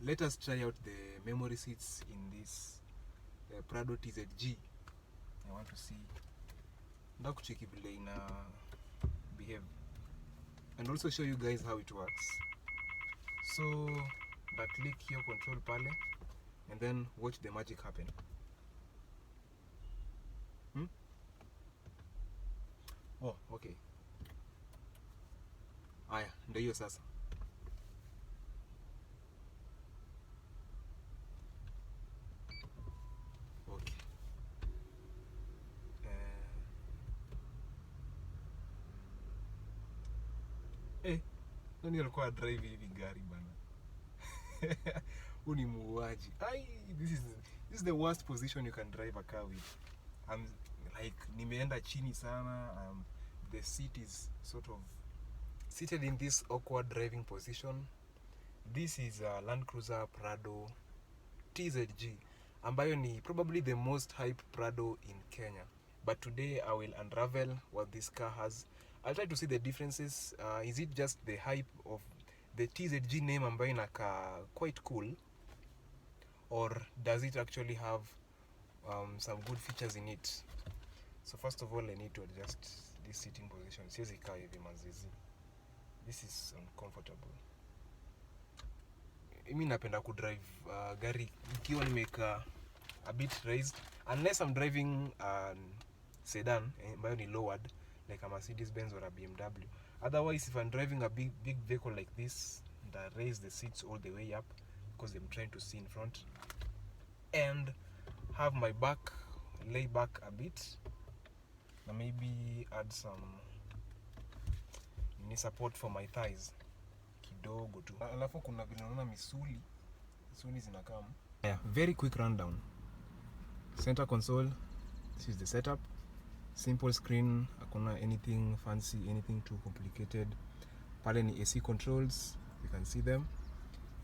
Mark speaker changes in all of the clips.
Speaker 1: let us try out the memory seats in this Prado TZ.G. I want to see nda kucheki vile ina behave and also show you guys how it works. So nda click here control pale and then watch the magic happen. Oh, okay. Aya, ndio hiyo sasa. Okay. Nani alikuwa drive hivi gari bana? Huu ni muuaji. This is the worst position you can drive a car with. I'm like nimeenda chini sana. The seat is sort of seated in this awkward driving position. This is a Landcruiser Prado TZ.G, ambayo ni probably the most hype Prado in Kenya. But today I will unravel what this car has. I'll try to see the differences. Is it just the hype of the TZ.G name ambayo inaka quite cool, or does it actually have some good features in it? So first of all, I need to adjust this sitting position. Siwezi kaa hivi mazizi. This is uncomfortable. Mimi napenda kudrive gari ikiwa nimeka a bit raised, unless I'm driving sedan ambayo ni lowered like a Mercedes Benz or a BMW. Otherwise, if I'm driving a big vehicle like this, I raise the seats all the way up because I'm trying to see in front and have my back lay back a bit, and maybe add some support for my thighs kidogo tu. Alafu kuna vile naona misuli zinakaa. Yeah, very quick rundown. Center console, this is the setup. Simple screen, hakuna anything fancy, anything too complicated. Pale ni AC controls, you can see them.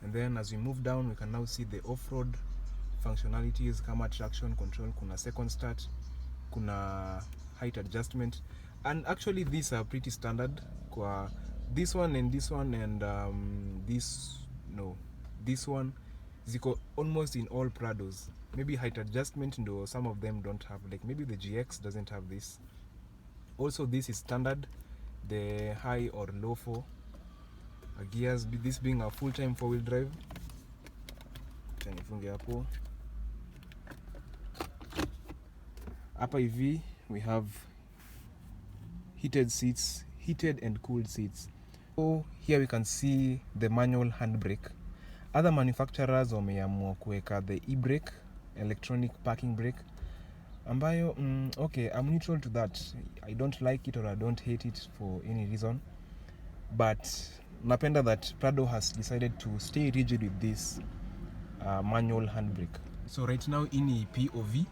Speaker 1: And then as we move down, we can now see the off-road functionalities kama traction control, kuna second start, kuna height adjustment. And actually these are pretty standard kwa this one and this one and this one ziko almost in all Prados. Maybe height adjustment ndo some of them don't have, like maybe the GX doesn't have this. Also this is standard, the high or low for gears, this being a full-time four-wheel drive. Nifunge hapo. Hapa hivi we have heated seats, heated and cooled seats. So here we can see the manual handbrake. Other manufacturers wameamua kuweka the e-brake, electronic parking brake, ambayo okay, I'm neutral to that. I don't like it or I don't hate it for any reason, but napenda that Prado has decided to stay rigid with this manual handbrake. So right now ini POV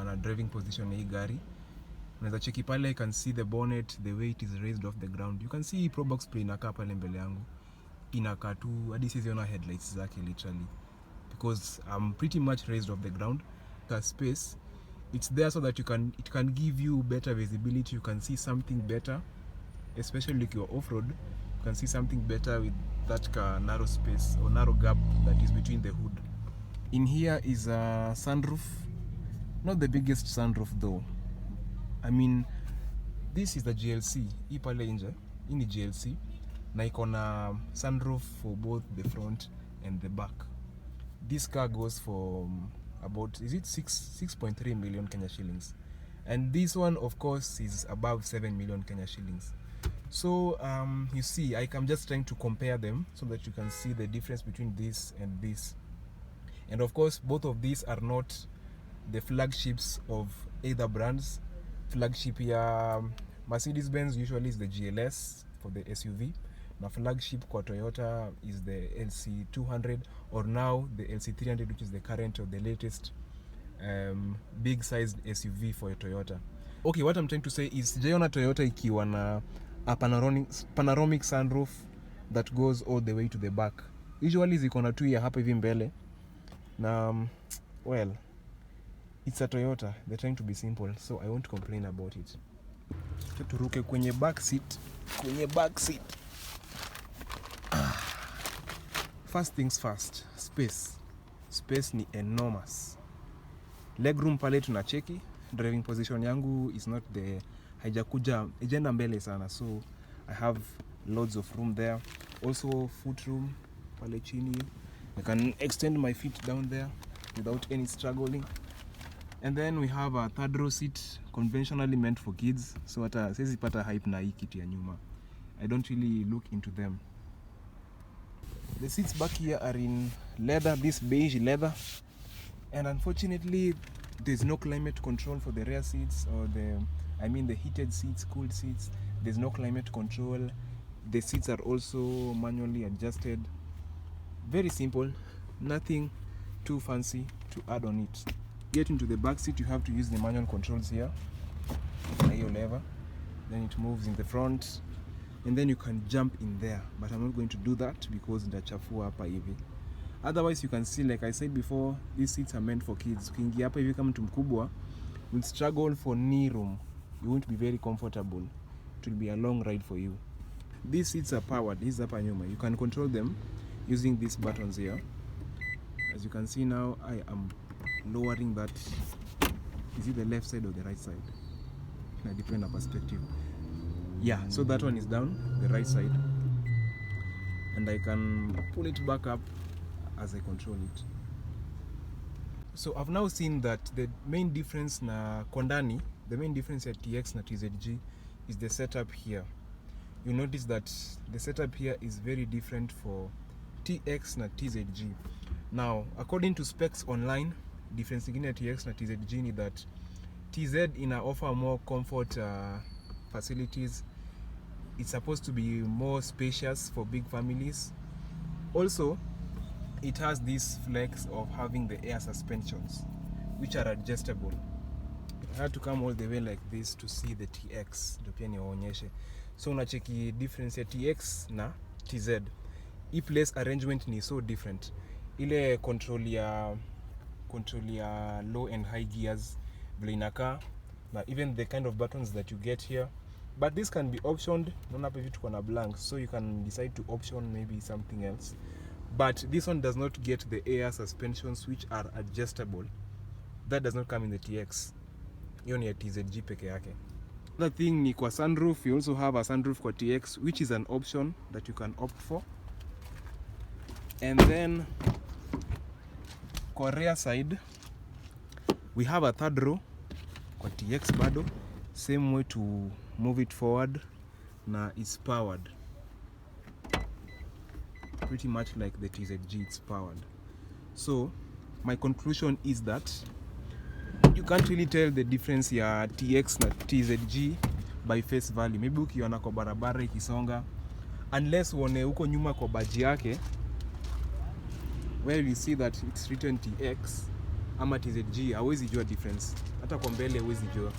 Speaker 1: na driving position ya hii gari. Unaweza cheki pale, you can see the bonnet, the way it is raised off the ground. You can see Pro Box Play inakaa pale mbele yangu. Inakaa tu hadi siziona headlights zake literally, because I'm pretty much raised off the ground. The space, it's there so that it can give you better visibility. You can see something better, especially if you're off-road. You can see something better with that narrow space or narrow gap that is between the hood. In here is a sunroof. Not the biggest sunroof though. I mean, this is the GLC. Hii pale nje, hii ni GLC. Na iko na sunroof for both the front and the back. This car goes for about, is it 6.3 million Kenya shillings. And this one of course is above 7 million Kenya shillings. So you see, I'm just trying to compare them so that you can see the difference between this and this. And of course both of these are not the flagships of either brands. Flagship ya Mercedes Benz usually is the GLS for the SUV. Now flagship kwa Toyota is the LC200, or now the LC300, which is the current or the latest big sized SUV for Toyota. Okay, what I'm trying to say is sijaiona Toyota ikiwa na a panoramic sunroof that goes all the way to the back. Usually ziko na tu ya hapa hivi mbele. Na well, it's a Toyota. They're trying to be simple, so I won't complain about it. Turuke kwenye back seat. first things first, space ni enormous. Legroom pale tunacheki. Driving position yangu is not the haijaenda mbele sana, so I have loads of room there. Also foot room pale chini, I can extend my feet down there without any struggling. And then we have a third row seat, conventionally meant for kids, so hata siwezi pata hype na hii kiti ya nyuma. I don't really look into them. The seats back here are in leather, this beige leather, and unfortunately there's no climate control for the rear seats, or the heated seats, cooled seats. There's no climate control. The seats are also manually adjusted. Very simple, nothing too fancy to add on it. Get into the back seat, you have to use the manual controls here, your lever, then it moves in the front, and then you can jump in there, but I'm not going to do that because ndachafua hapa hivi. Otherwise you can see, like I said before, these seats are meant for kids. Ukiingia hapa hivi kama mtu mkubwa, you'll struggle for knee room. You won't be very comfortable. It will be a long ride for you. These seats are powered. These hapa nyuma, you can control them using these buttons here. As you can see now, I am lowering that. Is it the left side or the right side? It depends on perspective. Yeah, so that one is down, the right side, and I can pull it back up as I control it. So I've now seen that the main difference na Kondani, the main difference at TX na TZ.G is the setup here. You notice that the setup here is very different for TX na TZ.G. Now, according to specs online, difference ingine at TX na TZ.G ni that TZ ina offer more comfort facilities. It's supposed to be more spacious for big families. Also, it has this flex of having the air suspensions, which are adjustable. I had to come all the way like this to see the TX. So unacheki difference ya TX na TZ. Hii place arrangement ni so different. Ile control ya low and high gears vile inakaa, na even the kind of buttons that you get here. But this can be optioned. Naona hapa hivi tuko na blank, so you can decide to option maybe something else. But this one does not get the air suspensions, which are adjustable. That does not come in the TX. Hiyo ni ya TZ.G peke yake. Another thing ni kwa sunroof. You also have a sunroof kwa TX, which is an option that you can opt for. And then kwa rear side, we have a third row kwa TX bado. Same way to move it forward, na it's powered. Pretty much like the TZ.G, it's powered. So my conclusion is that you can't really tell the difference ya TX na TZ.G by face value. Maybe ukiona kwa barabara ikisonga, unless uone huko nyuma kwa badge yake where you see that it's written TX ama TZ.G, hauwezi jua difference. Hata kwa mbele hauwezi jua.